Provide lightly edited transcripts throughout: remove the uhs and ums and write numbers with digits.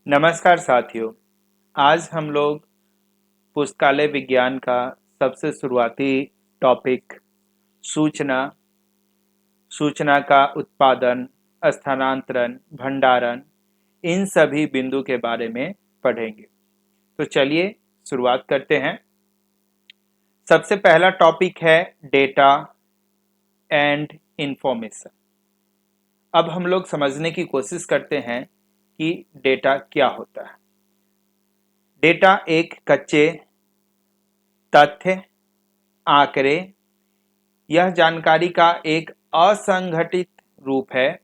नमस्कार साथियों। आज हम लोग पुस्तकालय विज्ञान का सबसे शुरुआती टॉपिक सूचना, सूचना का उत्पादन, स्थानांतरण, भंडारण, इन सभी बिंदु के बारे में पढ़ेंगे। तो चलिए शुरुआत करते हैं। सबसे पहला टॉपिक है डेटा एंड इंफॉर्मेशन। अब हम लोग समझने की कोशिश करते हैं कि डेटा क्या होता है। डेटा एक कच्चे तथ्य, आंकड़े, यह जानकारी का एक असंगठित रूप है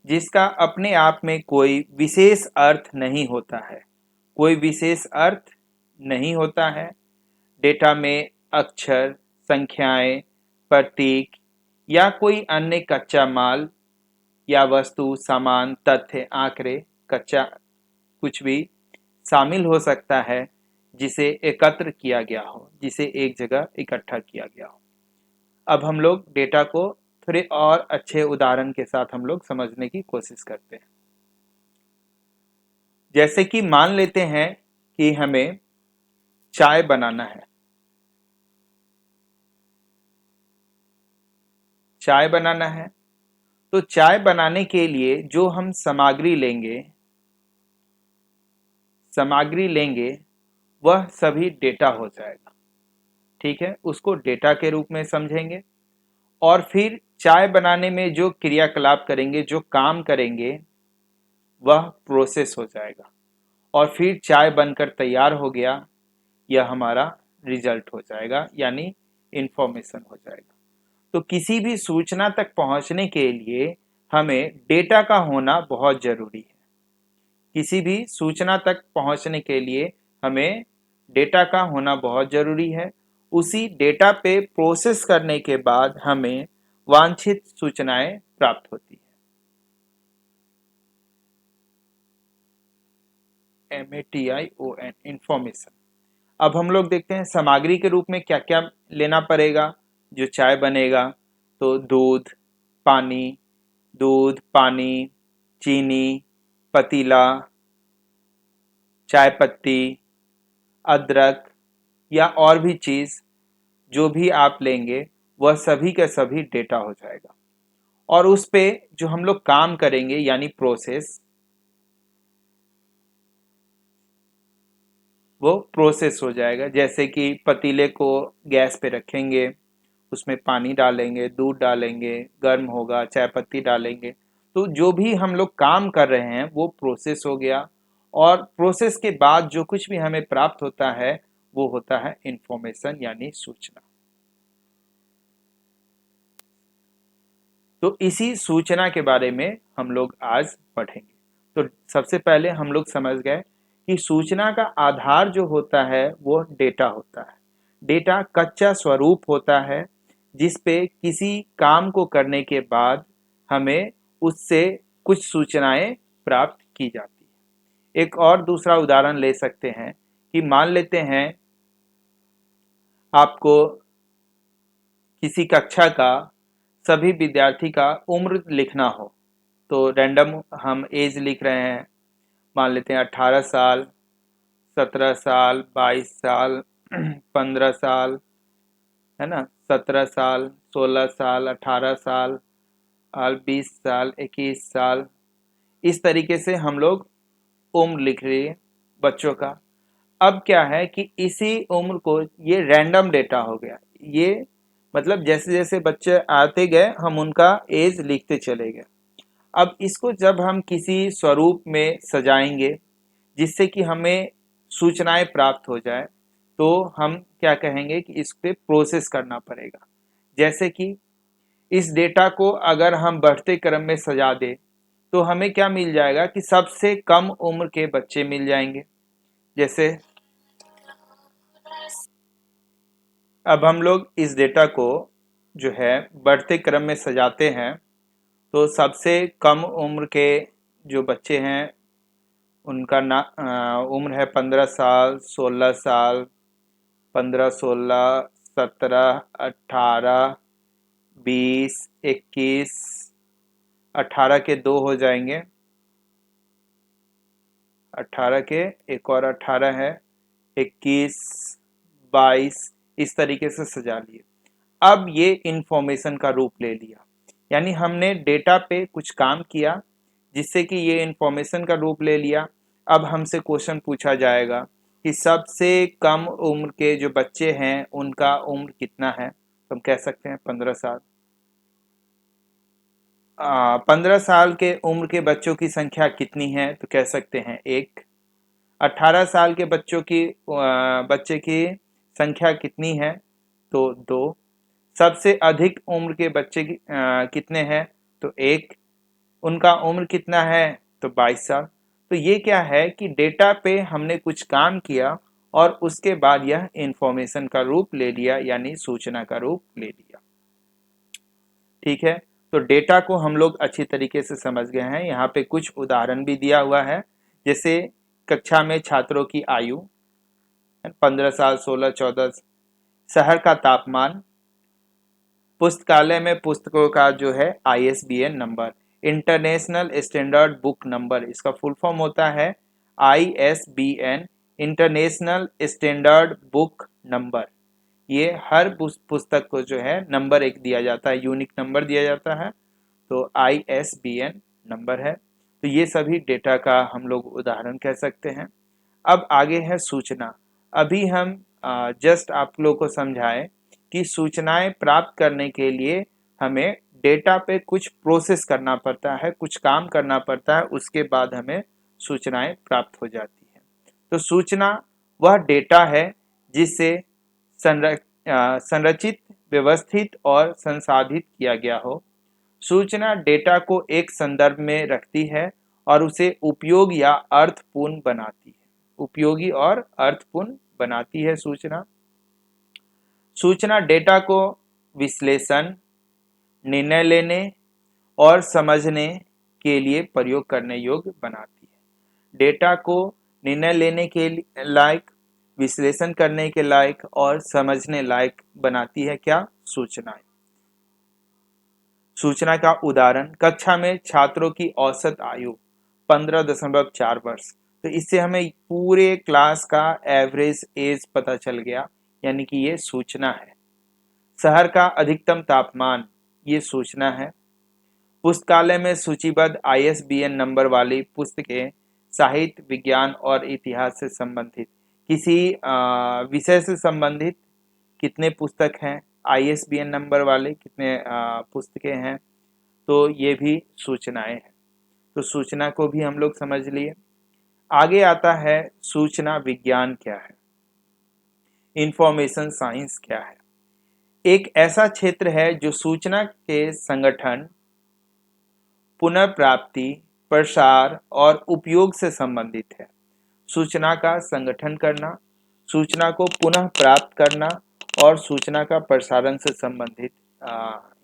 जिसका अपने आप में कोई विशेष अर्थ नहीं होता है। कोई विशेष अर्थ नहीं होता है। डेटा में अक्षर, संख्याएं, प्रतीक या कोई अन्य कच्चा माल या वस्तु, सामान, तथ्य, आंकड़े, कच्चा कुछ भी शामिल हो सकता है जिसे एकत्र किया गया हो, जिसे एक जगह इकट्ठा किया गया हो। अब हम लोग डेटा को थोड़े और अच्छे उदाहरण के साथ हम लोग समझने की कोशिश करते हैं। जैसे कि मान लेते हैं कि हमें चाय बनाना है। चाय बनाना है तो चाय बनाने के लिए जो हम सामग्री लेंगे वह सभी डेटा हो जाएगा। ठीक है, उसको डेटा के रूप में समझेंगे। और फिर चाय बनाने में जो क्रियाकलाप करेंगे, जो काम करेंगे, वह प्रोसेस हो जाएगा। और फिर चाय बनकर तैयार हो गया, यह हमारा रिजल्ट हो जाएगा, यानी इंफॉर्मेशन हो जाएगा। तो किसी भी सूचना तक पहुंचने के लिए हमें डेटा का होना बहुत जरूरी है। किसी भी सूचना तक पहुंचने के लिए हमें डेटा का होना बहुत जरूरी है। उसी डेटा पे प्रोसेस करने के बाद हमें वांछित सूचनाएं प्राप्त होती है। MATION, information. अब हम लोग देखते हैं सामग्री के रूप में क्या क्या लेना पड़ेगा जो चाय बनेगा। तो दूध, पानी, चीनी, पतीला, चाय पत्ती, अदरक या और भी चीज जो भी आप लेंगे वह सभी का सभी डेटा हो जाएगा। और उस पे जो हम लोग काम करेंगे यानी प्रोसेस, वो प्रोसेस हो जाएगा। जैसे कि पतीले को गैस पे रखेंगे, उसमें पानी डालेंगे, दूध डालेंगे, गर्म होगा, चाय पत्ती डालेंगे। तो जो भी हम लोग काम कर रहे हैं वो प्रोसेस हो गया। और प्रोसेस के बाद जो कुछ भी हमें प्राप्त होता है वो होता है इंफॉर्मेशन, यानी सूचना। तो इसी सूचना के बारे में हम लोग आज पढ़ेंगे। तो सबसे पहले हम लोग समझ गए कि सूचना का आधार जो होता है वो डेटा होता है। डेटा कच्चा स्वरूप होता है जिस पे किसी काम को करने के बाद हमें उससे कुछ सूचनाएं प्राप्त की जाती है। एक और दूसरा उदाहरण ले सकते हैं कि मान लेते हैं आपको किसी कक्षा का सभी विद्यार्थी का उम्र लिखना हो। तो रैंडम हम एज लिख रहे हैं। मान लेते हैं 18 साल, 17 साल, 22 साल, 15 साल, है ना, 17 साल, 16 साल, 18 साल और 20 साल, 21 साल। इस तरीके से हम लोग उम्र लिख रहे हैं बच्चों का। अब क्या है कि इसी उम्र को, ये रैंडम डेटा हो गया। ये मतलब जैसे जैसे बच्चे आते गए हम उनका एज लिखते चले गए। अब इसको जब हम किसी स्वरूप में सजाएंगे जिससे कि हमें सूचनाएं प्राप्त हो जाए, तो हम क्या कहेंगे कि इस पे प्रोसेस करना पड़ेगा। जैसे कि इस डेटा को अगर हम बढ़ते क्रम में सजा दे तो हमें क्या मिल जाएगा कि सबसे कम उम्र के बच्चे मिल जाएंगे। जैसे अब हम लोग इस डेटा को जो है बढ़ते क्रम में सजाते हैं, तो सबसे कम उम्र के जो बच्चे हैं उनका उम्र है 15 साल, 16 साल, 15, 16, 17, 18, 20, 21। 18 के दो हो जाएंगे, 18 के एक और 18 है, 21, 22, इस तरीके से सजा लिए। अब ये इंफॉर्मेशन का रूप ले लिया, यानी हमने डेटा पे कुछ काम किया जिससे कि ये इंफॉर्मेशन का रूप ले लिया। अब हमसे क्वेश्चन पूछा जाएगा कि सबसे कम उम्र के जो बच्चे हैं उनका उम्र कितना है, तो हम कह सकते हैं 15 साल। 15 साल के उम्र के बच्चों की संख्या कितनी है, तो कह सकते हैं 1। 18 साल के बच्चे की संख्या कितनी है, तो 2। सबसे अधिक उम्र के बच्चे कितने हैं, तो 1। उनका उम्र कितना है, तो 22 साल। तो ये क्या है कि डेटा पे हमने कुछ काम किया और उसके बाद यह इंफॉर्मेशन का रूप ले लिया, यानी सूचना का रूप ले लिया। ठीक है, तो डेटा को हम लोग अच्छी तरीके से समझ गए हैं। यहाँ पे कुछ उदाहरण भी दिया हुआ है, जैसे कक्षा में छात्रों की आयु 15 साल, 16, 14, शहर का तापमान, पुस्तकालय में पुस्तकों का जो है ISBN number, international standard book number, इसका फुल फॉर्म होता है ISBN, international standard book number. ये हर पुस्तक को जो है नंबर एक दिया जाता है, यूनिक नंबर दिया जाता है, तो ISBN नंबर है। तो ये सभी डेटा का हम लोग उदाहरण कह सकते हैं। अब आगे है सूचना। अभी हम जस्ट आप लोग को समझाएं कि सूचनाएं प्राप्त करने के लिए हमें डेटा पे कुछ प्रोसेस करना पड़ता है, कुछ काम करना पड़ता है, उसके बाद हमें सूचनाएं प्राप्त हो जाती हैं। तो सूचना वह डेटा है जिससे संरचित, व्यवस्थित और संसाधित किया गया हो। सूचना डेटा को एक संदर्भ में रखती है और उसे उपयोग या अर्थपूर्ण बनाती है। उपयोगी और अर्थपूर्ण बनाती है सूचना। सूचना डेटा को विश्लेषण, निर्णय लेने और समझने के लिए प्रयोग करने योग्य बनाती है। डेटा को निर्णय लेने के लायक, विश्लेषण करने के लायक और समझने लायक बनाती है क्या, सूचनाएं। सूचना का उदाहरण, कक्षा में छात्रों की औसत आयु 15.4 वर्ष। तो इससे हमें पूरे क्लास का एवरेज एज पता चल गया, यानी कि ये सूचना है। शहर का अधिकतम तापमान, ये सूचना है। पुस्तकालय में सूचीबद्ध ISBN नंबर वाली पुस्तकें साहित्य, विज्ञान और इतिहास से संबंधित, किसी विषय से संबंधित कितने पुस्तक हैं, ISBN नंबर वाले कितने पुस्तकें हैं, तो ये भी सूचनाएं हैं। तो सूचना को भी हम लोग समझ लिए। आगे आता है सूचना विज्ञान क्या है, इंफॉर्मेशन साइंस क्या है। एक ऐसा क्षेत्र है जो सूचना के संगठन, पुनर्प्राप्ति, प्रसार और उपयोग से संबंधित है। सूचना का संगठन करना, सूचना को पुनः प्राप्त करना और सूचना का प्रसारण से संबंधित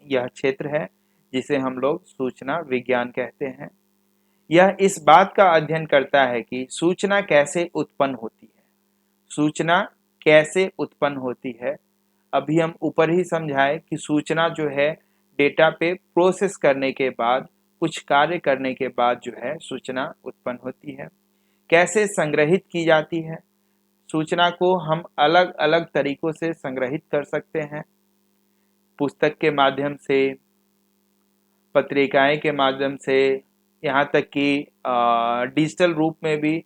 यह क्षेत्र है जिसे हम लोग सूचना विज्ञान कहते हैं। यह इस बात का अध्ययन करता है कि सूचना कैसे उत्पन्न होती है। सूचना कैसे उत्पन्न होती है, अभी हम ऊपर ही समझाए कि सूचना जो है डेटा पे प्रोसेस करने के बाद, कुछ कार्य करने के बाद जो है सूचना उत्पन्न होती है। कैसे संग्रहित की जाती है, सूचना को हम अलग अलग तरीकों से संग्रहित कर सकते हैं, पुस्तक के माध्यम से, पत्रिकाएं के माध्यम से, यहाँ तक कि डिजिटल रूप में भी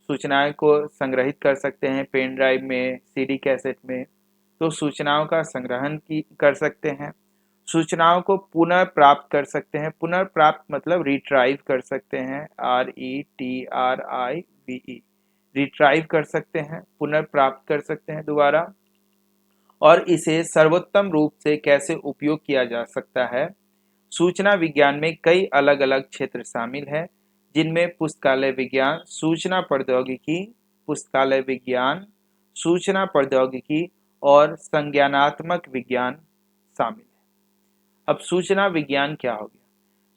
सूचनाएं को संग्रहित कर सकते हैं, पेन ड्राइव में, CD कैसेट में। तो सूचनाओं का संग्रहण कर सकते हैं। सूचनाओं को पुनः प्राप्त कर सकते हैं। पुनर्प्राप्त मतलब रिट्राइव कर सकते हैं, RETRIVE, रिट्राइव कर सकते हैं, पुनर्प्राप्त कर सकते हैं दोबारा। और इसे सर्वोत्तम रूप से कैसे उपयोग किया जा सकता है। सूचना विज्ञान में कई अलग अलग क्षेत्र शामिल हैं, जिनमें पुस्तकालय विज्ञान, सूचना प्रौद्योगिकी, पुस्तकालय विज्ञान, सूचना प्रौद्योगिकी और संज्ञानात्मक विज्ञान शामिल है। अब सूचना विज्ञान क्या हो गया,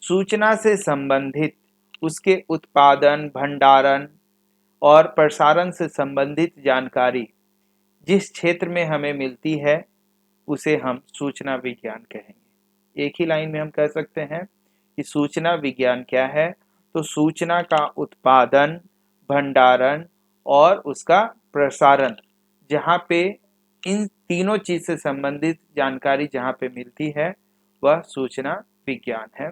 सूचना से संबंधित, उसके उत्पादन, भंडारण और प्रसारण से संबंधित जानकारी जिस क्षेत्र में हमें मिलती है उसे हम सूचना विज्ञान कहेंगे। एक ही लाइन में हम कह सकते हैं कि सूचना विज्ञान क्या है, तो सूचना का उत्पादन, भंडारण और उसका प्रसारण, जहाँ पे इन तीनों चीज से संबंधित जानकारी जहाँ पे मिलती है वह सूचना विज्ञान है।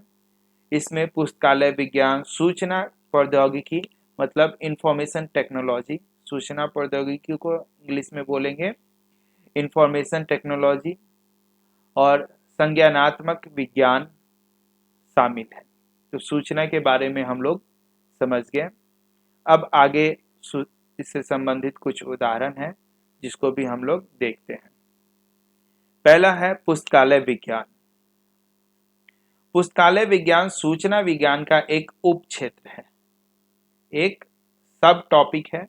इसमें पुस्तकालय विज्ञान, सूचना प्रौद्योगिकी मतलब इंफॉर्मेशन टेक्नोलॉजी, सूचना प्रौद्योगिकी को इंग्लिश में बोलेंगे इंफॉर्मेशन टेक्नोलॉजी, और संज्ञानात्मक विज्ञान शामिल है। तो सूचना के बारे में हम लोग समझ गए। अब आगे इससे संबंधित कुछ उदाहरण है जिसको भी हम लोग देखते हैं। पहला है पुस्तकालय विज्ञान। पुस्तकालय विज्ञान सूचना विज्ञान का एक उप क्षेत्र है, एक सब टॉपिक है,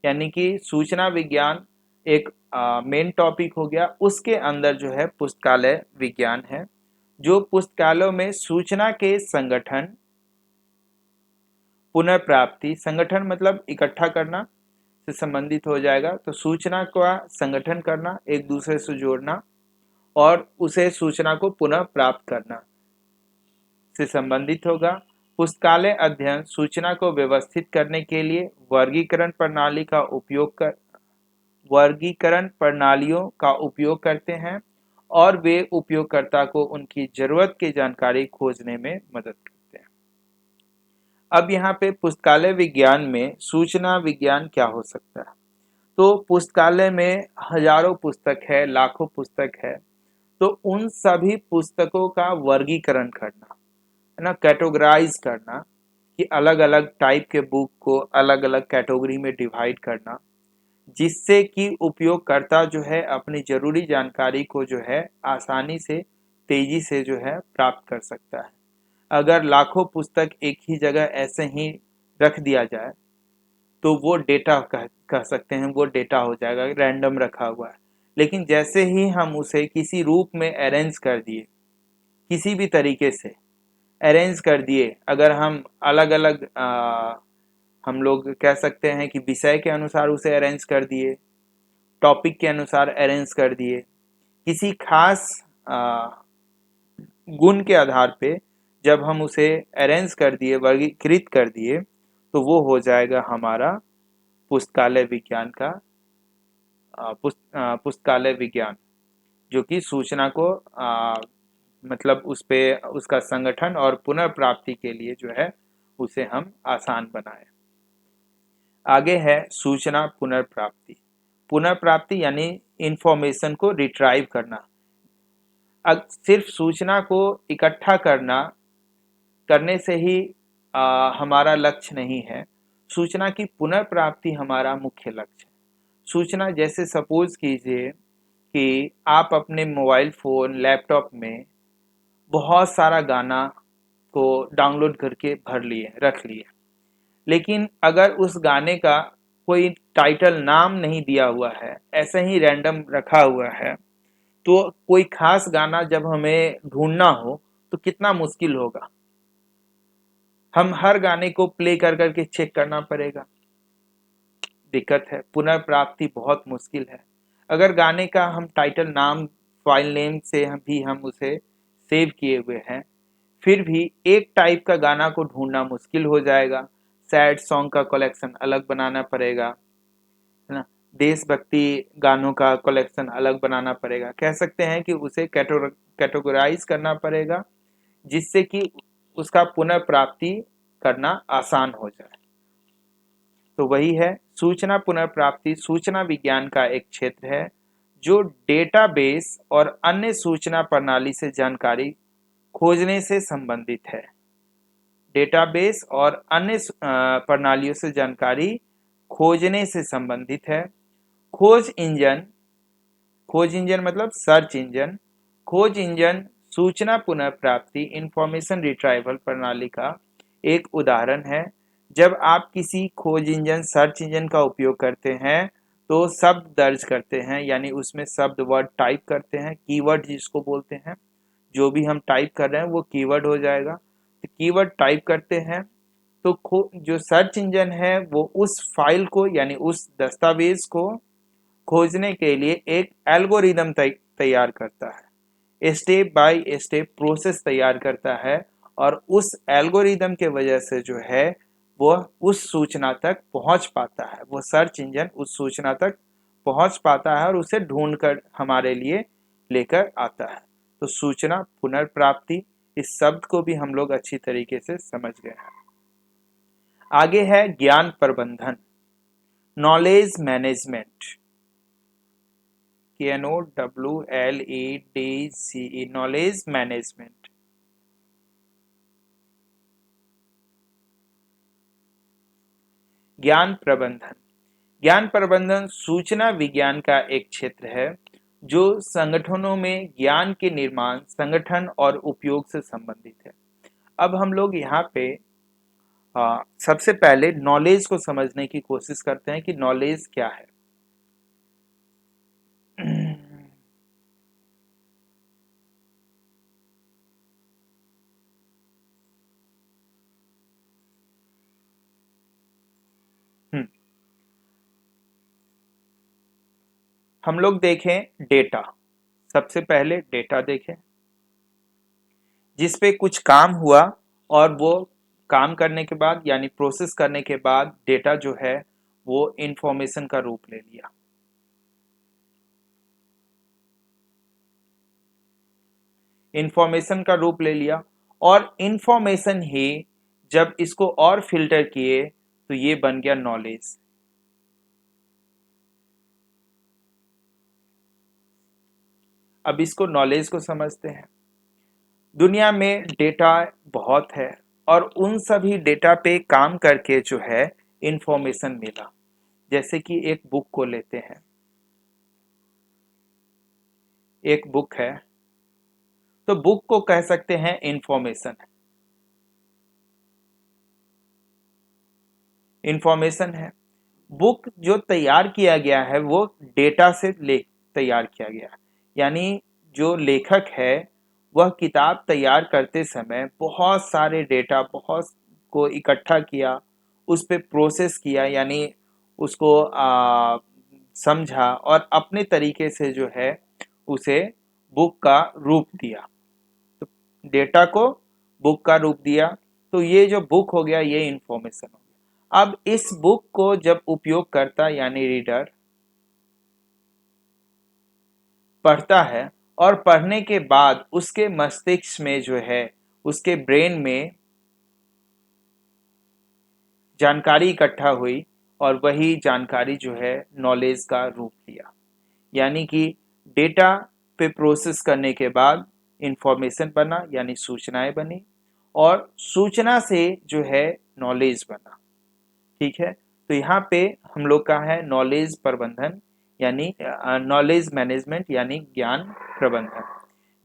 यानी कि सूचना विज्ञान एक मेन टॉपिक हो गया, उसके अंदर जो है पुस्तकालय विज्ञान है, जो पुस्तकालयों में सूचना के संगठन, पुनर्प्राप्ति, संगठन मतलब इकट्ठा करना से संबंधित हो जाएगा। तो सूचना का संगठन करना, एक दूसरे से जोड़ना और उसे सूचना को पुनः प्राप्त करना से संबंधित होगा। पुस्तकालय अध्ययन सूचना को व्यवस्थित करने के लिए वर्गीकरण प्रणालियों का उपयोग करते हैं और वे उपयोगकर्ता को उनकी जरूरत की जानकारी खोजने में मदद करते हैं। अब यहाँ पे पुस्तकालय विज्ञान में सूचना विज्ञान क्या हो सकता है? तो पुस्तकालय में हजारों पुस्तक है, लाखों पुस्तक है, तो उन सभी पुस्तकों का वर्गीकरण करना है ना, कैटेगराइज करना, कि अलग अलग टाइप के बुक को अलग अलग कैटेगरी में डिवाइड करना, जिससे कि उपयोगकर्ता जो है अपनी जरूरी जानकारी को जो है आसानी से, तेजी से जो है प्राप्त कर सकता है। अगर लाखों पुस्तक एक ही जगह ऐसे ही रख दिया जाए तो वो डेटा कह सकते हैं, वो डेटा हो जाएगा, रैंडम रखा हुआ है। लेकिन जैसे ही हम उसे किसी रूप में अरेंज कर दिए, किसी भी तरीके से अरेंज कर दिए, अगर हम अलग अलग हम लोग कह सकते हैं कि विषय के अनुसार उसे अरेंज कर दिए, टॉपिक के अनुसार अरेंज कर दिए, किसी खास गुण के आधार पे जब हम उसे अरेंज कर दिए, वर्गीकृत कर दिए, तो वो हो जाएगा हमारा पुस्तकालय विज्ञान का पुस्तकालय विज्ञान, जो कि सूचना को मतलब उस पे उसका संगठन और पुनर्प्राप्ति के लिए जो है उसे हम आसान बनाए। आगे है सूचना पुनर्प्राप्ति। पुनर्प्राप्ति यानी इंफॉर्मेशन को रिट्राइव करना। सिर्फ सूचना को इकट्ठा करने से ही हमारा लक्ष्य नहीं है, सूचना की पुनर्प्राप्ति हमारा मुख्य लक्ष्य है। सूचना जैसे सपोज कीजिए कि आप अपने मोबाइल फोन, लैपटॉप में बहुत सारा गाना को डाउनलोड करके रख लिए, लेकिन अगर उस गाने का कोई टाइटल नाम नहीं दिया हुआ है, ऐसे ही रैंडम रखा हुआ है, तो कोई खास गाना जब हमें ढूंढना हो तो कितना मुश्किल होगा। हम हर गाने को प्ले कर करके चेक करना पड़ेगा, दिक्कत है, पुनर्प्राप्ति बहुत मुश्किल है। अगर गाने का हम टाइटल नाम, फाइल नेम से हम उसे सेव किए हुए हैं, फिर भी एक टाइप का गाना को ढूंढना मुश्किल हो जाएगा। सैड सॉन्ग का कलेक्शन अलग बनाना पड़ेगा, है ना, देशभक्ति गानों का कलेक्शन अलग बनाना पड़ेगा। कह सकते हैं कि उसे कैटेगराइज करना पड़ेगा, जिससे कि उसका पुनर्प्राप्ति करना आसान हो जाए। तो वही है सूचना पुनर्प्राप्ति। सूचना विज्ञान का एक क्षेत्र है जो डेटाबेस और अन्य सूचना प्रणाली से जानकारी खोजने से संबंधित है। डेटाबेस और अन्य प्रणालियों से जानकारी खोजने से संबंधित है। खोज इंजन मतलब सर्च इंजन। खोज इंजन सूचना पुनर्प्राप्ति इंफॉर्मेशन रिट्राइवल प्रणाली का एक उदाहरण है। जब आप किसी खोज इंजन, सर्च इंजन का उपयोग करते हैं तो शब्द दर्ज करते हैं, यानी उसमें शब्द, वर्ड टाइप करते हैं, कीवर्ड जिसको बोलते हैं। जो भी हम टाइप कर रहे हैं वो कीवर्ड हो जाएगा। तो कीवर्ड टाइप करते हैं तो जो सर्च इंजन है वो उस फाइल को, यानी उस दस्तावेज को खोजने के लिए एक एल्गोरिदम तैयार करता है, स्टेप बाय स्टेप प्रोसेस तैयार करता है, और उस एल्गोरिदम के वजह से जो है वह उस सूचना तक पहुंच पाता है, वो सर्च इंजन उस सूचना तक पहुंच पाता है और उसे ढूंढ कर हमारे लिए लेकर आता है। तो सूचना पुनर्प्राप्ति, इस शब्द को भी हम लोग अच्छी तरीके से समझ गए हैं। आगे है ज्ञान प्रबंधन, knowledge management, KNOWLEDGE, knowledge management. ज्ञान प्रबंधन, ज्ञान प्रबंधन सूचना विज्ञान का एक क्षेत्र है जो संगठनों में ज्ञान के निर्माण, संगठन और उपयोग से संबंधित है। अब हम लोग यहाँ पे सबसे पहले नॉलेज को समझने की कोशिश करते हैं कि नॉलेज क्या है। हम लोग देखें डेटा, सबसे पहले डेटा देखें जिस पे कुछ काम हुआ और वो काम करने के बाद यानी प्रोसेस करने के बाद डेटा जो है वो इंफॉर्मेशन का रूप ले लिया। इंफॉर्मेशन का रूप ले लिया और इंफॉर्मेशन ही जब इसको और फिल्टर किए तो ये बन गया नॉलेज। अब इसको नॉलेज को समझते हैं। दुनिया में डेटा बहुत है और उन सभी डेटा पे काम करके जो है इंफॉर्मेशन मिला। जैसे कि एक बुक को लेते हैं, एक बुक है तो बुक को कह सकते हैं इंफॉर्मेशन है, इंफॉर्मेशन है। बुक जो तैयार किया गया है वो डेटा से ले तैयार किया गया है, यानी जो लेखक है वह किताब तैयार करते समय बहुत सारे डेटा बहुत को इकट्ठा किया, उस पे प्रोसेस किया, यानी उसको समझा और अपने तरीके से जो है उसे बुक का रूप दिया। तो डेटा को बुक का रूप दिया, तो ये जो बुक हो गया ये इंफॉर्मेशन हो गया। अब इस बुक को जब उपयोग करता यानी रीडर पढ़ता है और पढ़ने के बाद उसके मस्तिष्क में जो है उसके ब्रेन में जानकारी इकट्ठा हुई और वही जानकारी जो है नॉलेज का रूप लिया। यानी कि डेटा पे प्रोसेस करने के बाद इंफॉर्मेशन बना यानी सूचनाएं बनी और सूचना से जो है नॉलेज बना। ठीक है, तो यहाँ पे हम लोग का है नॉलेज प्रबंधन यानी नॉलेज मैनेजमेंट यानी ज्ञान प्रबंधन।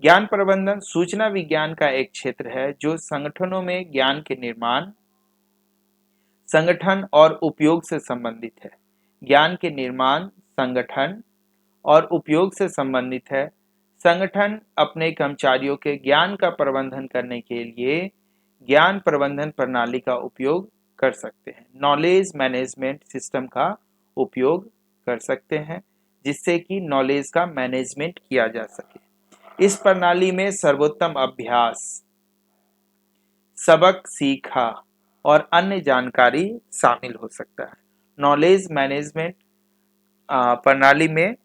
ज्ञान प्रबंधन सूचना विज्ञान का एक क्षेत्र है जो संगठनों में ज्ञान के निर्माण, संगठन और उपयोग से संबंधित है। ज्ञान के निर्माण, संगठन और उपयोग से संबंधित है। संगठन अपने कर्मचारियों के ज्ञान का प्रबंधन करने के लिए ज्ञान प्रबंधन प्रणाली का उपयोग कर सकते हैं, नॉलेज मैनेजमेंट सिस्टम का उपयोग कर सकते हैं जिससे कि नॉलेज का मैनेजमेंट किया जा सके। इस प्रणाली में सर्वोत्तम अभ्यास, सबक सीखा और अन्य जानकारी शामिल हो सकता है। नॉलेज मैनेजमेंट प्रणाली में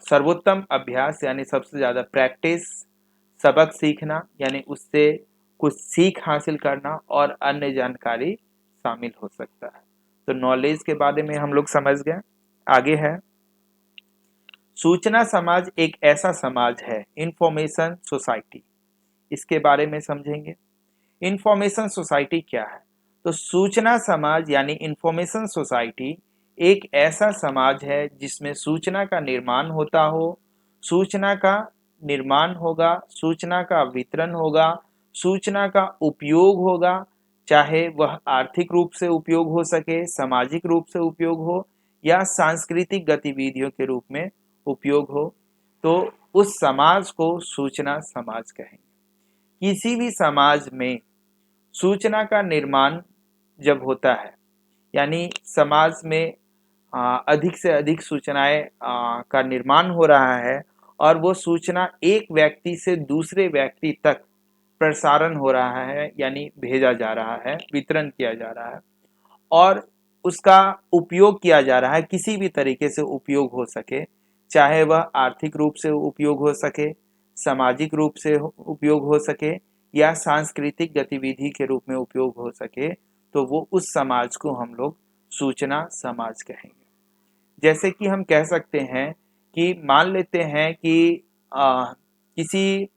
सर्वोत्तम अभ्यास यानी सबसे ज्यादा प्रैक्टिस, सबक सीखना यानी उससे कुछ सीख हासिल करना और अन्य जानकारी शामिल हो सकता है। तो नॉलेज के बारे में हम लोग समझ गए। आगे है सूचना समाज एक ऐसा समाज है, इंफॉर्मेशन सोसाइटी, इसके बारे में समझेंगे। इंफॉर्मेशन सोसाइटी क्या है? तो सूचना समाज यानी इंफॉर्मेशन सोसाइटी एक ऐसा समाज है जिसमें सूचना का निर्माण होता हो, सूचना का निर्माण होगा, सूचना का वितरण होगा, सूचना का उपयोग होगा, चाहे वह आर्थिक रूप से उपयोग हो सके, सामाजिक रूप से उपयोग हो या सांस्कृतिक गतिविधियों के रूप में उपयोग हो, तो उस समाज को सूचना समाज कहेंगे। किसी भी समाज में सूचना का निर्माण जब होता है यानी समाज में अधिक से अधिक सूचनाएं का निर्माण हो रहा है और वो सूचना एक व्यक्ति से दूसरे व्यक्ति तक प्रसारण हो रहा है, यानी भेजा जा रहा है, वितरण किया जा रहा है और उसका उपयोग किया जा रहा है, किसी भी तरीके से उपयोग हो सके, चाहे वह आर्थिक रूप से उपयोग हो सके, सामाजिक रूप से उपयोग हो सके या सांस्कृतिक गतिविधि के रूप में उपयोग हो सके, तो वो उस समाज को हम लोग सूचना समाज कहेंगे। जैसे कि हम कह सकते हैं कि मान लेते हैं कि किसी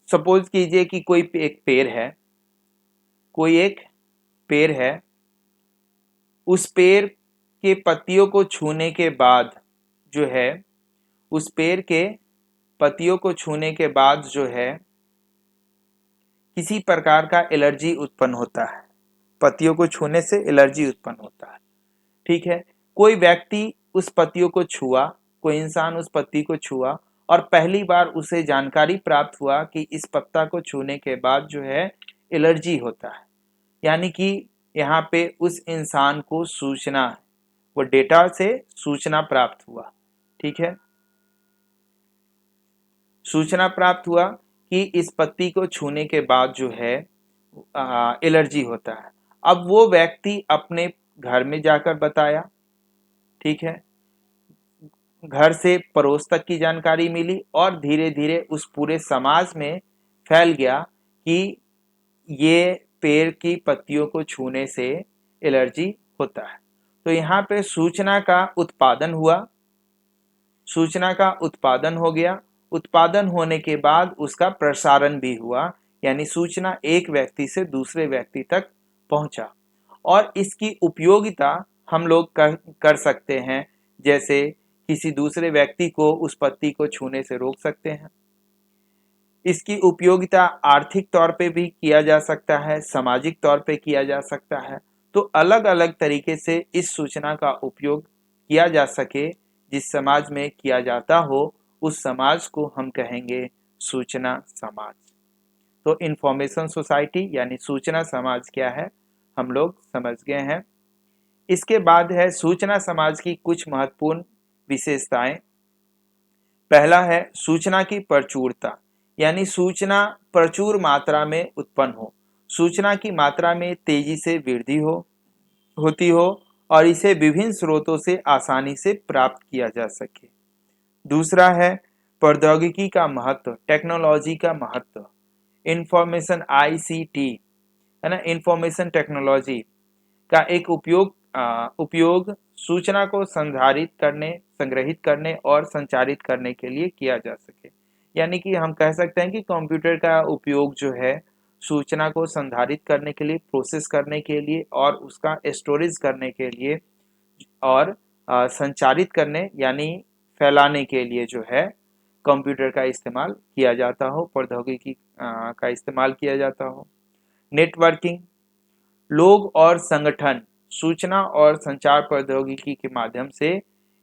सपोज कीजिए कि कोई एक पेड़ है, उस पेड़ के पत्तियों को छूने के बाद जो है उस पेड़ के पत्तियों को छूने के बाद जो है किसी प्रकार का एलर्जी उत्पन्न होता है। पत्तियों को छूने से एलर्जी उत्पन्न होता है, ठीक है। कोई व्यक्ति उस पत्तियों को छुआ, कोई इंसान उस पत्ती को छुआ और पहली बार उसे जानकारी प्राप्त हुआ कि इस पत्ता को छूने के बाद जो है एलर्जी होता है, यानी कि यहाँ पे उस इंसान को सूचना, वो डेटा से सूचना प्राप्त हुआ, ठीक है। सूचना प्राप्त हुआ कि इस पत्ती को छूने के बाद जो है एलर्जी होता है। अब वो व्यक्ति अपने घर में जाकर बताया, ठीक है। घर से पड़ोस तक की जानकारी मिली और धीरे धीरे उस पूरे समाज में फैल गया कि ये पेड़ की पत्तियों को छूने से एलर्जी होता है। तो यहाँ पे सूचना का उत्पादन हुआ, सूचना का उत्पादन हो गया, उत्पादन होने के बाद उसका प्रसारण भी हुआ, यानी सूचना एक व्यक्ति से दूसरे व्यक्ति तक पहुंचा। और इसकी उपयोगिता हम लोग कर सकते हैं, जैसे किसी दूसरे व्यक्ति को उस पत्ती को छूने से रोक सकते हैं। इसकी उपयोगिता आर्थिक तौर पे भी किया जा सकता है, सामाजिक तौर पे किया जा सकता है। तो अलग अलग तरीके से इस सूचना का उपयोग किया जा सके, जिस समाज में किया जाता हो उस समाज को हम कहेंगे सूचना समाज। तो इंफॉर्मेशन सोसाइटी यानी सूचना समाज क्या है, हम लोग समझ गए हैं। इसके बाद है सूचना समाज की कुछ महत्वपूर्ण विशेषताएं। पहला है सूचना की प्रचुरता, यानी सूचना प्रचुर मात्रा में उत्पन्न हो, सूचना की मात्रा में तेजी से वृद्धि होती हो और इसे विभिन्न स्रोतों से आसानी से प्राप्त किया जा सके। दूसरा है प्रौद्योगिकी का महत्व, टेक्नोलॉजी का महत्व। इंफॉर्मेशन आईसीटी है ना, इंफॉर्मेशन टेक्नोलॉजी का एक उपयोग सूचना को संग्रहित करने और संचारित करने के लिए किया जा सके। यानी कि हम कह सकते हैं कि कंप्यूटर का उपयोग जो है सूचना को संधारित करने के लिए, प्रोसेस करने के लिए और उसका स्टोरेज करने के लिए और संचारित करने यानी फैलाने के लिए जो है कंप्यूटर का इस्तेमाल किया जाता हो, प्रौद्योगिकी का इस्तेमाल किया जाता हो। नेटवर्किंग, लोग और संगठन सूचना और संचार प्रौद्योगिकी के माध्यम से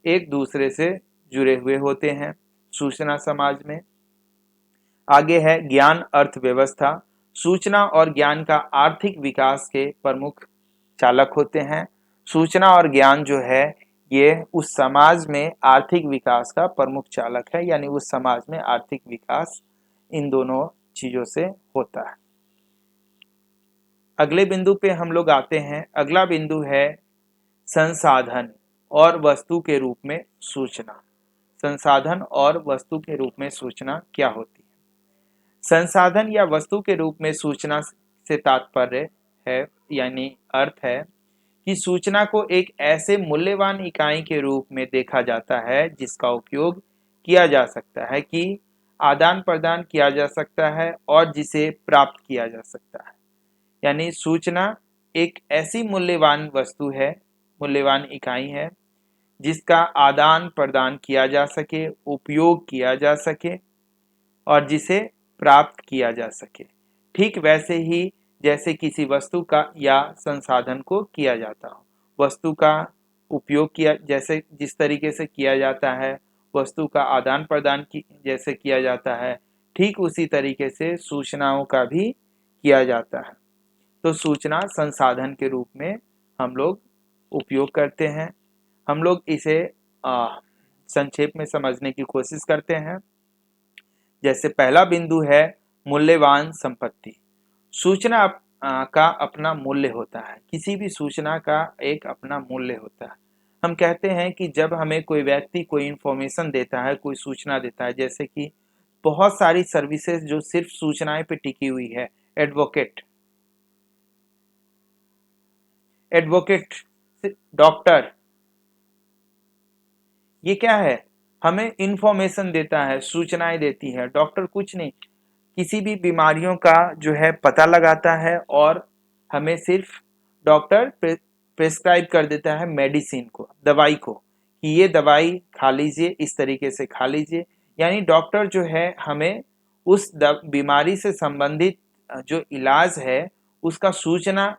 एक दूसरे से जुड़े हुए होते हैं सूचना समाज में। आगे है ज्ञान अर्थव्यवस्था, सूचना और ज्ञान का आर्थिक विकास के प्रमुख चालक होते हैं। सूचना और ज्ञान जो है ये उस समाज में आर्थिक विकास का प्रमुख चालक है, यानी उस समाज में आर्थिक विकास इन दोनों चीजों से होता है। अगले बिंदु पे हम लोग आते हैं। अगला बिंदु है संसाधन और वस्तु के रूप में सूचना। संसाधन और वस्तु के रूप में सूचना क्या होती है? संसाधन या वस्तु के रूप में सूचना से तात्पर्य है, यानी अर्थ है कि सूचना को एक ऐसे मूल्यवान इकाई के रूप में देखा जाता है जिसका उपयोग किया जा सकता है, कि आदान प्रदान किया जा सकता है और जिसे प्राप्त किया जा सकता है। यानी सूचना एक ऐसी मूल्यवान वस्तु है, मूल्यवान इकाई है जिसका आदान प्रदान किया जा सके, उपयोग किया जा सके और जिसे प्राप्त किया जा सके। ठीक वैसे ही जैसे किसी वस्तु का या संसाधन को किया जाता हो, वस्तु का उपयोग किया जैसे जिस तरीके से किया जाता है, वस्तु का आदान प्रदान जैसे किया जाता है, ठीक उसी तरीके से सूचनाओं का भी किया जाता है। तो सूचना संसाधन के रूप में हम लोग उपयोग करते हैं। हम लोग इसे संक्षेप में समझने की कोशिश करते हैं। जैसे पहला बिंदु है मूल्यवान संपत्ति। सूचना का अपना मूल्य होता है, किसी भी सूचना का एक अपना मूल्य होता है। हम कहते हैं कि जब हमें कोई व्यक्ति कोई इंफॉर्मेशन देता है, कोई सूचना देता है, जैसे कि बहुत सारी सर्विसेज जो सिर्फ सूचनाएं पे टिकी हुई है, एडवोकेट, एडवोकेट, डॉक्टर, ये क्या है, हमें इंफॉर्मेशन देता है, सूचनाएं देती है। डॉक्टर कुछ नहीं, किसी भी बीमारियों का जो है पता लगाता है और हमें सिर्फ डॉक्टर प्रिस्क्राइब कर देता है मेडिसिन को, दवाई को, कि ये दवाई खा लीजिए, इस तरीके से खा लीजिए। यानी डॉक्टर जो है हमें उस बीमारी से संबंधित जो इलाज है उसका सूचना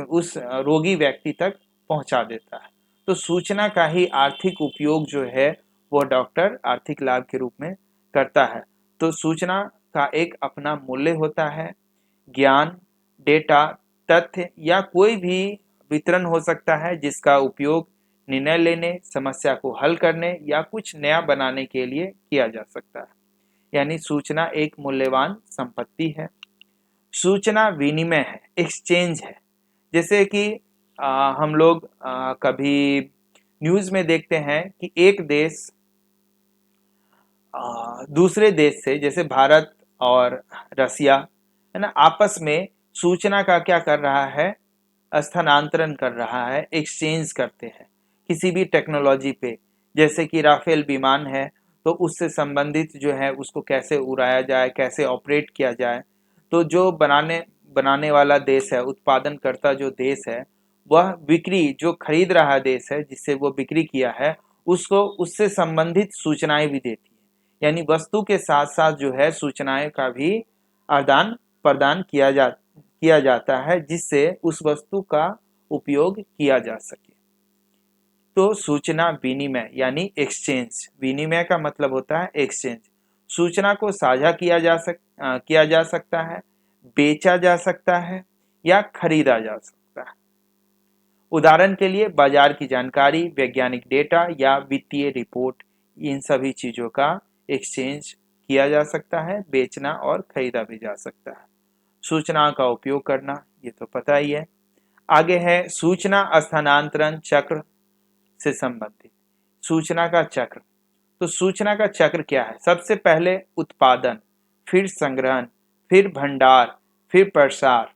उस रोगी व्यक्ति तक पहुंचा देता है। तो सूचना का ही आर्थिक उपयोग जो है वो डॉक्टर आर्थिक लाभ के रूप में करता है। तो सूचना का एक अपना मूल्य होता है। ज्ञान, डेटा, तथ्य या कोई भी वितरण हो सकता है जिसका उपयोग निर्णय लेने, समस्या को हल करने या कुछ नया बनाने के लिए किया जा सकता है। यानी सूचना एक मूल्यवान संपत्ति है। सूचना विनिमय है, एक्सचेंज है। जैसे कि हम लोग कभी न्यूज में देखते हैं कि एक देश दूसरे देश से, जैसे भारत और रसिया है ना, आपस में सूचना का क्या कर रहा है, स्थानांतरण कर रहा है, एक्सचेंज करते हैं किसी भी टेक्नोलॉजी पे। जैसे कि राफेल विमान है तो उससे संबंधित जो है उसको कैसे उड़ाया जाए, कैसे ऑपरेट किया जाए। तो जो बनाने बनाने वाला देश है, उत्पादनकर्ता जो देश है, वह बिक्री, जो खरीद रहा देश है जिससे वो बिक्री किया है, उसको उससे संबंधित सूचनाएं भी देती है। यानी वस्तु के साथ साथ जो है सूचनाएं का भी आदान प्रदान किया जाता है जिससे उस वस्तु का उपयोग किया जा सके। तो सूचना विनिमय यानी एक्सचेंज, विनिमय का मतलब होता है एक्सचेंज। सूचना को साझा किया जा सकता है, बेचा जा सकता है या खरीदा जा सकता है। उदाहरण के लिए बाजार की जानकारी, वैज्ञानिक डेटा या वित्तीय रिपोर्ट, इन सभी चीजों का एक्सचेंज किया जा सकता है, बेचना और खरीदा भी जा सकता है। सूचना का उपयोग करना, ये तो पता ही है। आगे है सूचना स्थानांतरण चक्र से संबंधित। सूचना का चक्र, तो सूचना का चक्र क्या है? सबसे पहले उत्पादन, फिर संग्रहण, फिर भंडार, फिर प्रसार,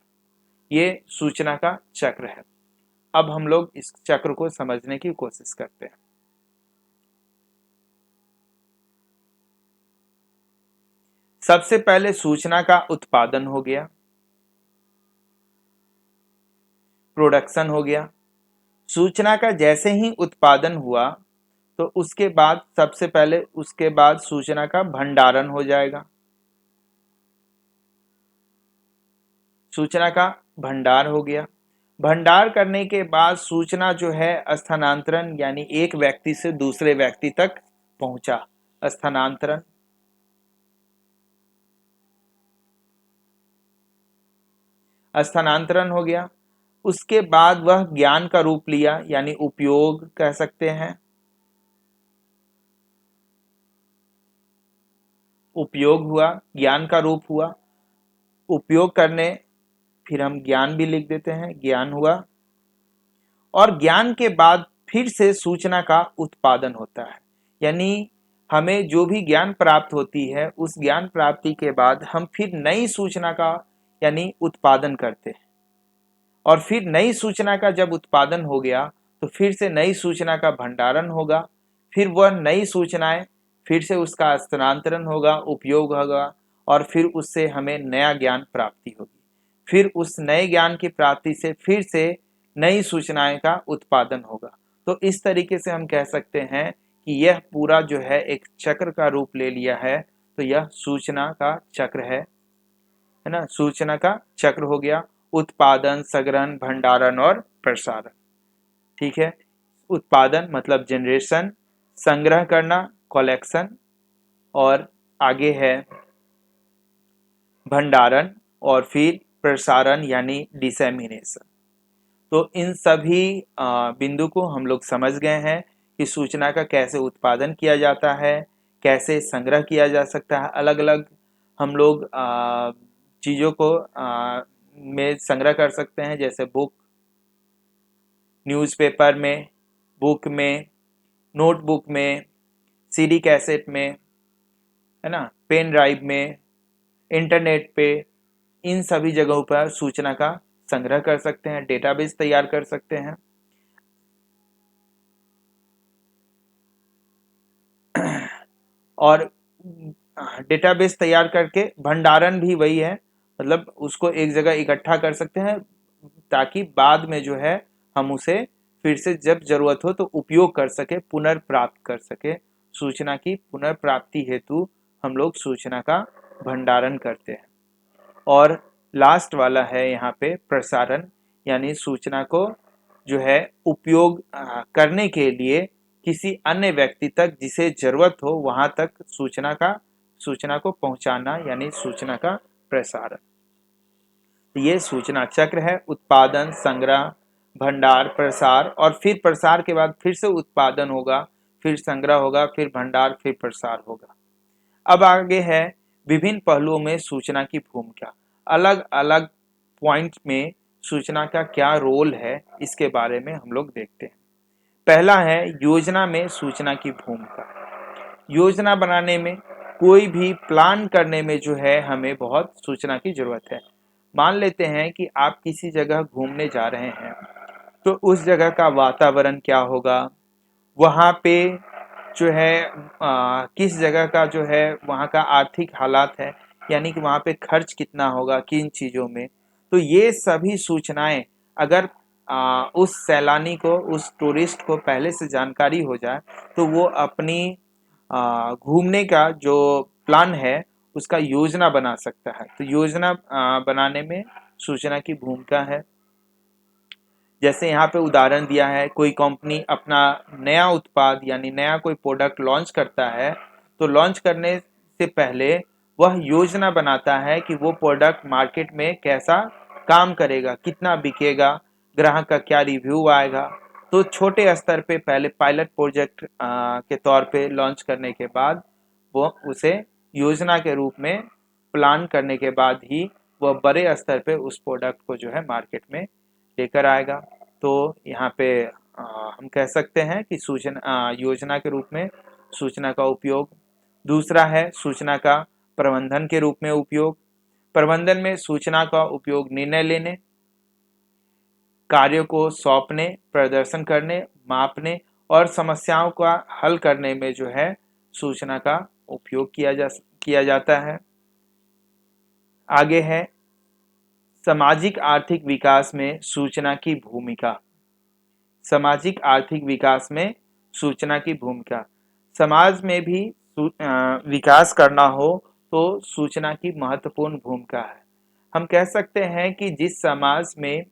ये सूचना का चक्र है। अब हम लोग इस चक्र को समझने की कोशिश करते हैं। सबसे पहले सूचना का उत्पादन हो गया, प्रोडक्शन हो गया। सूचना का जैसे ही उत्पादन हुआ तो उसके बाद सबसे पहले उसके बाद सूचना का भंडारण हो जाएगा। सूचना का भंडार हो गया। भंडार करने के बाद सूचना जो है स्थानांतरण, यानी एक व्यक्ति से दूसरे व्यक्ति तक पहुंचा, स्थानांतरण। स्थानांतरण हो गया। उसके बाद वह ज्ञान का रूप लिया, यानी उपयोग कह सकते हैं, उपयोग हुआ, ज्ञान का रूप हुआ। उपयोग करने, फिर हम ज्ञान भी लिख देते हैं, ज्ञान हुआ। और ज्ञान के बाद फिर से सूचना का उत्पादन होता है। यानी हमें जो भी ज्ञान प्राप्त होती है उस ज्ञान प्राप्ति के बाद हम फिर नई सूचना का यानी उत्पादन करते हैं। और फिर नई सूचना का जब उत्पादन हो गया तो फिर से नई सूचना का भंडारण होगा। फिर वह नई सूचनाएं, फिर से उसका स्थानांतरण होगा, उपयोग होगा और फिर उससे हमें नया ज्ञान प्राप्ति होगी। फिर उस नए ज्ञान की प्राप्ति से फिर से नई सूचनाएं का उत्पादन होगा। तो इस तरीके से हम कह सकते हैं कि यह पूरा जो है एक चक्र का रूप ले लिया है। तो यह सूचना का चक्र है ना, सूचना का चक्र हो गया। उत्पादन, संग्रहण, भंडारण और प्रसारण। ठीक है, उत्पादन मतलब जनरेशन, संग्रह करना कलेक्शन, और आगे है भंडारण, और फिर प्रसारण यानी डिसेमिनेशन। तो इन सभी बिंदु को हम लोग समझ गए हैं कि सूचना का कैसे उत्पादन किया जाता है, कैसे संग्रह किया जा सकता है। अलग अलग हम लोग चीज़ों को में संग्रह कर सकते हैं, जैसे बुक, न्यूज़पेपर में, बुक में, नोटबुक में, सीडी कैसेट में, है ना, पेन ड्राइव में, इंटरनेट पे, इन सभी जगहों पर सूचना का संग्रह कर सकते हैं, डेटाबेस तैयार कर सकते हैं। और डेटाबेस तैयार करके भंडारण भी वही है, मतलब उसको एक जगह इकट्ठा कर सकते हैं ताकि बाद में जो है हम उसे फिर से जब जरूरत हो तो उपयोग कर सके, पुनर्प्राप्त कर सके। सूचना की पुनर्प्राप्ति हेतु हम लोग सूचना का भंडारण करते हैं। और लास्ट वाला है यहाँ पे प्रसारण, यानी सूचना को जो है उपयोग करने के लिए किसी अन्य व्यक्ति तक जिसे जरूरत हो वहां तक सूचना को पहुंचाना, यानी सूचना का प्रसारण। ये सूचना चक्र है, उत्पादन, संग्रह, भंडार, प्रसार, और फिर प्रसार के बाद फिर से उत्पादन होगा, फिर संग्रह होगा, फिर भंडार, फिर प्रसार होगा। अब आगे है विभिन्न पहलुओं में सूचना की भूमिका। अलग अलग पॉइंट में सूचना का क्या रोल है, इसके बारे में हम लोग देखते हैं। पहला है योजना में सूचना की भूमिका। योजना बनाने में, कोई भी प्लान करने में जो है हमें बहुत सूचना की जरूरत है। मान लेते हैं कि आप किसी जगह घूमने जा रहे हैं, तो उस जगह का वातावरण क्या होगा, वहाँ पे जो है किस जगह का जो है वहाँ का आर्थिक हालात है, यानी कि वहाँ पे खर्च कितना होगा किन चीज़ों में। तो ये सभी सूचनाएं अगर उस सैलानी को, उस टूरिस्ट को पहले से जानकारी हो जाए तो वो अपनी घूमने का जो प्लान है उसका योजना बना सकता है। तो योजना बनाने में सूचना की भूमिका है। जैसे यहाँ पे उदाहरण दिया है, कोई कंपनी अपना नया उत्पाद यानी नया कोई प्रोडक्ट लॉन्च करता है, तो लॉन्च करने से पहले वह योजना बनाता है कि वो प्रोडक्ट मार्केट में कैसा काम करेगा, कितना बिकेगा, ग्राहक का क्या रिव्यू आएगा। तो छोटे स्तर पे पहले पायलट प्रोजेक्ट के तौर पे लॉन्च करने के बाद वो उसे योजना के रूप में प्लान करने के बाद ही वह बड़े स्तर पे उस प्रोडक्ट को जो है मार्केट में लेकर आएगा। तो यहाँ पे हम कह सकते हैं कि योजना के रूप में सूचना का उपयोग। दूसरा है सूचना का प्रबंधन के रूप में उपयोग। प्रबंधन में सूचना का उपयोग निर्णय लेने, कार्यों को सौंपने, प्रदर्शन करने, मापने और समस्याओं का हल करने में जो है सूचना का उपयोग किया जाता है। आगे है सामाजिक आर्थिक विकास में सूचना की भूमिका। सामाजिक आर्थिक विकास में सूचना की भूमिका। समाज में भी विकास करना हो तो सूचना की महत्वपूर्ण भूमिका है। हम कह सकते हैं कि जिस समाज में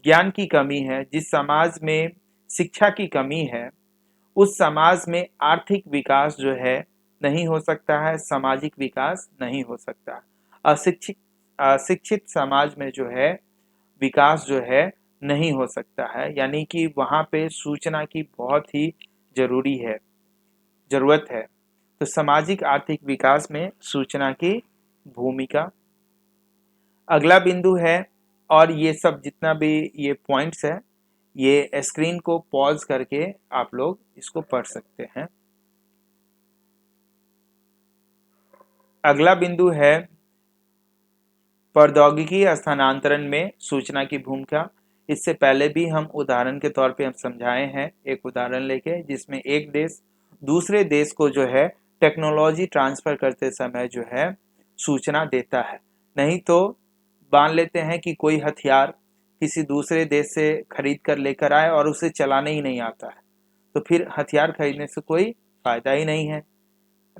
ज्ञान की कमी है, जिस समाज में शिक्षा की कमी है, उस समाज में आर्थिक विकास जो है नहीं हो सकता है, सामाजिक विकास नहीं हो सकता। अशिक्षित समाज में जो है विकास जो है नहीं हो सकता है, यानी कि वहाँ पे सूचना की बहुत ही जरूरत है। तो सामाजिक आर्थिक विकास में सूचना की भूमिका। अगला बिंदु है, और ये सब जितना भी ये पॉइंट्स है ये स्क्रीन को पॉज करके आप लोग इसको पढ़ सकते हैं। अगला बिंदु है प्रौद्योगिकी स्थानांतरण में सूचना की भूमिका। इससे पहले भी हम उदाहरण के तौर पे हम समझाए हैं, एक उदाहरण लेके, जिसमें एक देश दूसरे देश को जो है टेक्नोलॉजी ट्रांसफर करते समय जो है सूचना देता है। नहीं तो मान लेते हैं कि कोई हथियार किसी दूसरे देश से खरीद कर लेकर आए और उसे चलाने ही नहीं आता है, तो फिर हथियार खरीदने से कोई फायदा ही नहीं है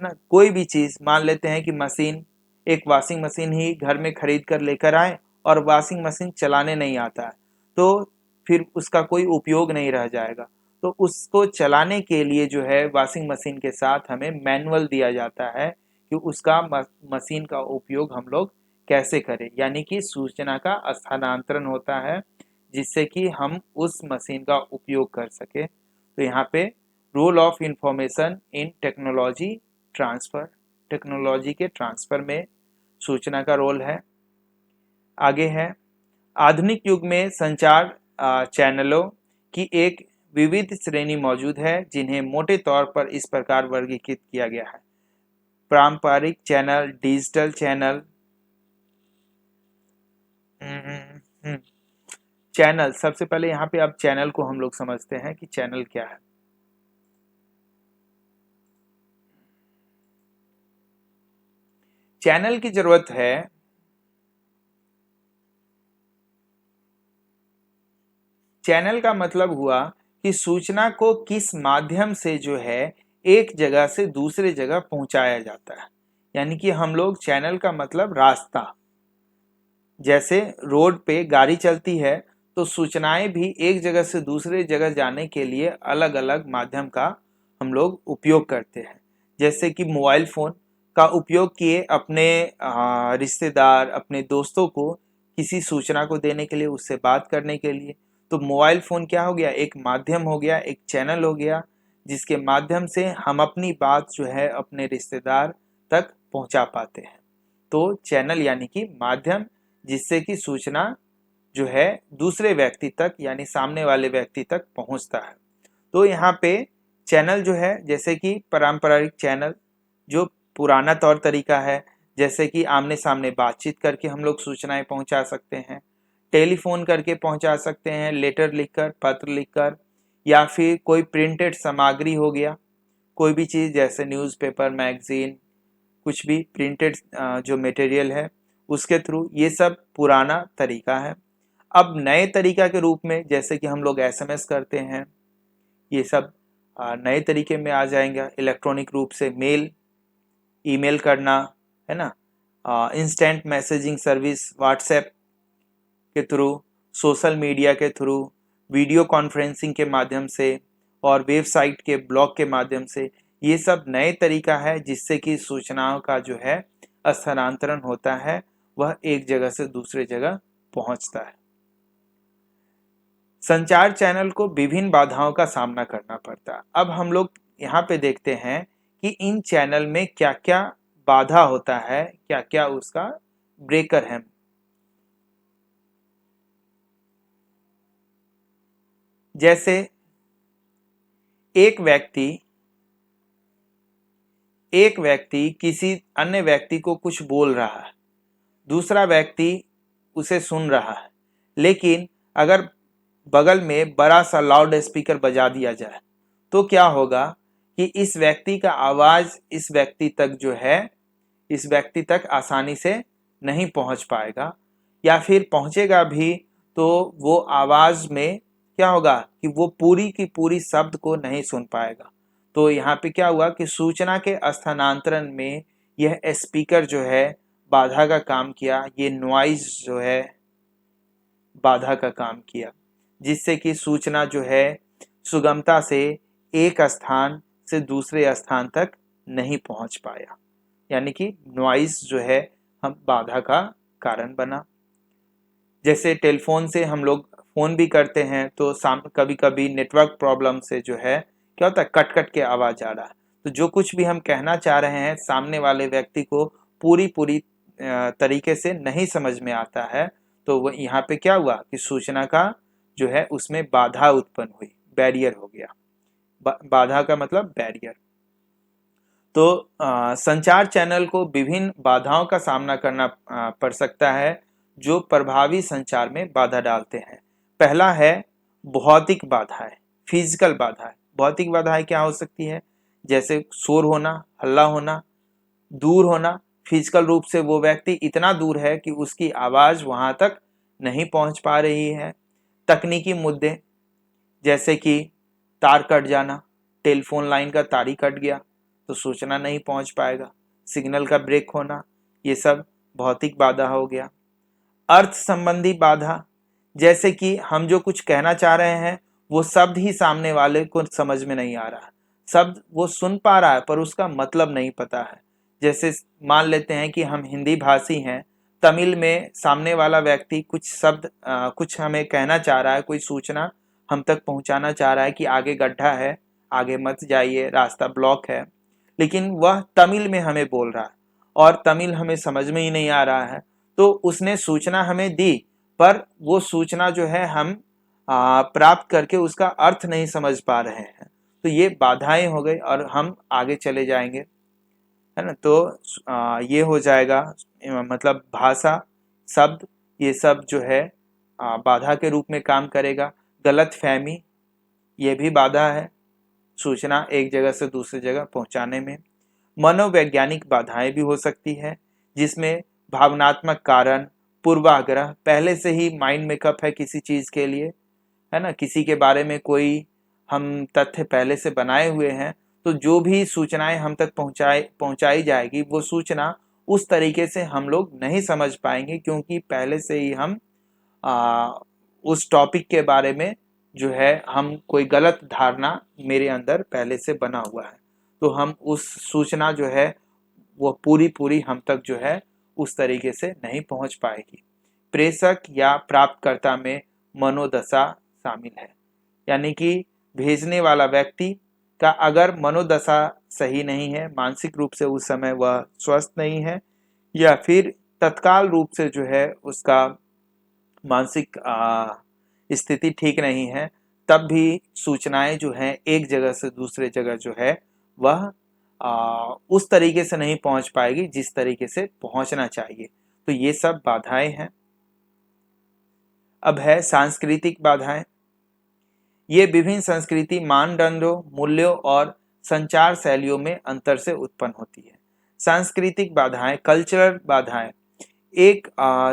ना। कोई भी चीज, मान लेते हैं कि मशीन, एक वॉशिंग मशीन ही घर में खरीद कर लेकर आए और वॉशिंग मशीन चलाने नहीं आता है, तो फिर उसका कोई उपयोग नहीं रह जाएगा। तो उसको चलाने के लिए जो है वॉशिंग मशीन के साथ हमें मैनुअल दिया जाता है कि उसका मशीन का उपयोग हम लोग कैसे करें, यानी कि सूचना का स्थानांतरण होता है जिससे कि हम उस मशीन का उपयोग कर सके। तो यहाँ पे role of information in technology transfer, technology के ट्रांसफर में सूचना का रोल है। आगे है, आधुनिक युग में संचार चैनलों की एक विविध श्रेणी मौजूद है जिन्हें मोटे तौर पर इस प्रकार वर्गीकृत किया गया है। पारंपरिक चैनल, डिजिटल चैनल। चैनल, सबसे पहले यहाँ पे अब चैनल को हम लोग समझते हैं कि चैनल क्या है। चैनल की जरूरत है चैनल का मतलब हुआ कि सूचना को किस माध्यम से जो है एक जगह से दूसरे जगह पहुंचाया जाता है। यानी कि हम लोग चैनल का मतलब रास्ता, जैसे रोड पे गाड़ी चलती है तो सूचनाएं भी एक जगह से दूसरे जगह जाने के लिए अलग अलग माध्यम का हम लोग उपयोग करते हैं। जैसे कि मोबाइल फोन का उपयोग किए अपने रिश्तेदार, अपने दोस्तों को किसी सूचना को देने के लिए, उससे बात करने के लिए। तो मोबाइल फोन क्या हो गया, एक माध्यम हो गया, एक चैनल हो गया जिसके माध्यम से हम अपनी बात जो है अपने रिश्तेदार तक पहुंचा पाते हैं। तो चैनल यानी कि माध्यम जिससे कि सूचना जो है दूसरे व्यक्ति तक यानी सामने वाले व्यक्ति तक पहुंचता है। तो यहाँ पे चैनल जो है, जैसे कि पारंपरिक चैनल जो पुराना तौर तरीका है, जैसे कि आमने सामने बातचीत करके हम लोग सूचनाएं पहुंचा सकते हैं, टेलीफोन करके पहुंचा सकते हैं, लेटर लिखकर, पत्र लिखकर, या फिर कोई प्रिंटेड सामग्री हो गया, कोई भी चीज़ जैसे न्यूज़पेपर, मैगजीन, कुछ भी प्रिंटेड जो मटेरियल है उसके थ्रू, ये सब पुराना तरीका है। अब नए तरीका के रूप में जैसे कि हम लोग एसएमएस करते हैं, ये सब नए तरीके में आ जाएंगे। इलेक्ट्रॉनिक रूप से मेल, ईमेल करना, है ना, इंस्टेंट मैसेजिंग सर्विस व्हाट्सएप के थ्रू, सोशल मीडिया के थ्रू, वीडियो कॉन्फ्रेंसिंग के माध्यम से और वेबसाइट के ब्लॉग के माध्यम से, ये सब नए तरीका है जिससे कि सूचनाओं का जो है स्थानांतरण होता है, वह एक जगह से दूसरे जगह पहुंचता है। संचार चैनल को विभिन्न बाधाओं का सामना करना पड़ता है। अब हम लोग यहाँ पे देखते हैं कि इन चैनल में क्या क्या बाधा होता है, क्या क्या उसका ब्रेकर है। जैसे एक व्यक्ति किसी अन्य व्यक्ति को कुछ बोल रहा है, दूसरा व्यक्ति उसे सुन रहा है, लेकिन अगर बगल में बड़ा सा लाउड स्पीकर बजा दिया जाए तो क्या होगा कि इस व्यक्ति का आवाज इस व्यक्ति तक आसानी से नहीं पहुंच पाएगा, या फिर पहुंचेगा भी तो वो आवाज में क्या होगा कि वो पूरी की पूरी शब्द को नहीं सुन पाएगा। तो यहाँ पे क्या हुआ कि सूचना के स्थानांतरण में यह स्पीकर जो है बाधा का काम किया, ये नॉइज जो है बाधा का काम किया, जिससे कि सूचना जो है सुगमता से एक स्थान से दूसरे स्थान तक नहीं पहुंच पाया। यानी कि नॉइज जो है हम बाधा का कारण बना। जैसे टेलीफोन से हम लोग फोन भी करते हैं तो कभी कभी नेटवर्क प्रॉब्लम से जो है क्या होता है, कट कट के आवाज आ रहा है, तो जो कुछ भी हम कहना चाह रहे हैं सामने वाले व्यक्ति को पूरी पूरी तरीके से नहीं समझ में आता है। तो वो यहाँ पे क्या हुआ कि सूचना का जो है उसमें बाधा उत्पन्न हुई, बैरियर हो गया। बाधा का मतलब बैरियर। तो संचार चैनल को विभिन्न बाधाओं का सामना करना पड़ सकता है जो प्रभावी संचार में बाधा डालते हैं। पहला है भौतिक बाधाएं, फिजिकल बाधाएं। भौतिक बाधाएं क्या हो सकती है, जैसे शोर होना, हल्ला होना, दूर होना। फिजिकल रूप से वो व्यक्ति इतना दूर है कि उसकी आवाज वहां तक नहीं पहुंच पा रही है। तकनीकी मुद्दे, जैसे कि तार कट जाना, टेलीफोन लाइन का तार ही कट गया तो सूचना नहीं पहुंच पाएगा। सिग्नल का ब्रेक होना, ये सब भौतिक बाधा हो गया। अर्थ संबंधी बाधा, जैसे कि हम जो कुछ कहना चाह रहे हैं वो शब्द ही सामने वाले को समझ में नहीं आ रहा, शब्द वो सुन पा रहा है पर उसका मतलब नहीं पता है। जैसे मान लेते हैं कि हम हिंदी भाषी हैं, तमिल में सामने वाला व्यक्ति कुछ शब्द कुछ हमें कहना चाह रहा है, कोई सूचना हम तक पहुंचाना चाह रहा है कि आगे गड्ढा है, आगे मत जाइए, रास्ता ब्लॉक है। लेकिन वह तमिल में हमें बोल रहा है और तमिल हमें समझ में ही नहीं आ रहा है। तो उसने सूचना हमें दी, पर वो सूचना जो है हम प्राप्त करके उसका अर्थ नहीं समझ पा रहे हैं। तो ये बाधाएं हो गई और हम आगे चले जाएंगे, है ना। तो ये हो जाएगा, मतलब भाषा, शब्द, ये सब जो है बाधा के रूप में काम करेगा। गलत फहमी, ये भी बाधा है सूचना एक जगह से दूसरी जगह पहुंचाने में। मनोवैज्ञानिक बाधाएं भी हो सकती है, जिसमें भावनात्मक कारण, पूर्वाग्रह, पहले से ही माइंड मेकअप है किसी चीज के लिए, है ना, किसी के बारे में कोई हम तथ्य पहले से बनाए हुए हैं। तो जो भी सूचनाएं हम तक पहुंचाई जाएगी, वो सूचना उस तरीके से हम लोग नहीं समझ पाएंगे, क्योंकि पहले से ही हम आ, उस टॉपिक के बारे में जो है हम कोई गलत धारणा मेरे अंदर पहले से बना हुआ है। तो हम उस सूचना जो है वो पूरी पूरी हम तक जो है उस तरीके से नहीं पहुंच पाएगी। प्रेषक या प्राप्तकर्ता में मनोदशा शामिल है, यानी कि भेजने वाला व्यक्ति का अगर मनोदशा सही नहीं है, मानसिक रूप से उस समय वह स्वस्थ नहीं है, या फिर तत्काल रूप से जो है उसका मानसिक स्थिति ठीक नहीं है, तब भी सूचनाएं जो हैं एक जगह से दूसरे जगह जो है वह उस तरीके से नहीं पहुंच पाएगी जिस तरीके से पहुंचना चाहिए। तो ये सब बाधाएं हैं। अब है सांस्कृतिक बाधाएं। ये विभिन्न संस्कृति मानदंडों, मूल्यों और संचार शैलियों में अंतर से उत्पन्न होती है। सांस्कृतिक बाधाएं, कल्चरल बाधाएं, एक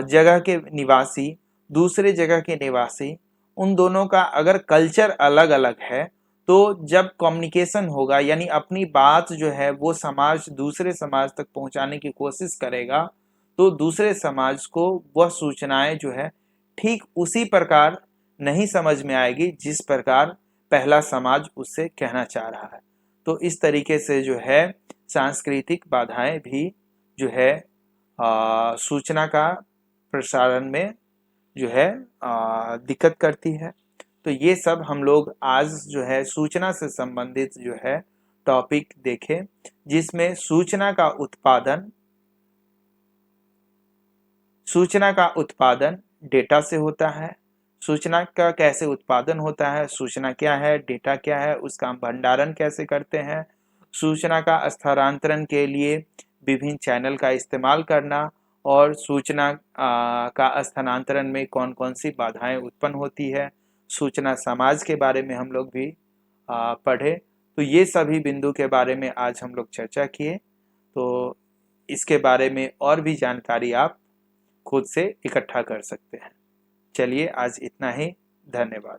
जगह के निवासी, दूसरे जगह के निवासी, उन दोनों का अगर कल्चर अलग अलग है, तो जब कम्युनिकेशन होगा, यानी अपनी बात जो है वो समाज दूसरे समाज तक पहुंचाने की कोशिश करेगा, तो दूसरे समाज को वह सूचनाएं जो है ठीक उसी प्रकार नहीं समझ में आएगी जिस प्रकार पहला समाज उससे कहना चाह रहा है। तो इस तरीके से जो है सांस्कृतिक बाधाएं भी जो है सूचना का प्रसारण में जो है दिक्कत करती है। तो ये सब हम लोग आज जो है सूचना से संबंधित जो है टॉपिक देखे, जिसमें सूचना का उत्पादन डेटा से होता है। सूचना का कैसे उत्पादन होता है, सूचना क्या है, डेटा क्या है, उसका हम भंडारण कैसे करते हैं, सूचना का स्थानांतरण के लिए विभिन्न चैनल का इस्तेमाल करना, और सूचना का स्थानांतरण में कौन कौन सी बाधाएं उत्पन्न होती है, सूचना समाज के बारे में हम लोग भी पढ़े। तो ये सभी बिंदु के बारे में आज हम लोग चर्चा किए। तो इसके बारे में और भी जानकारी आप खुद से इकट्ठा कर सकते हैं। चलिए आज इतना ही, धन्यवाद।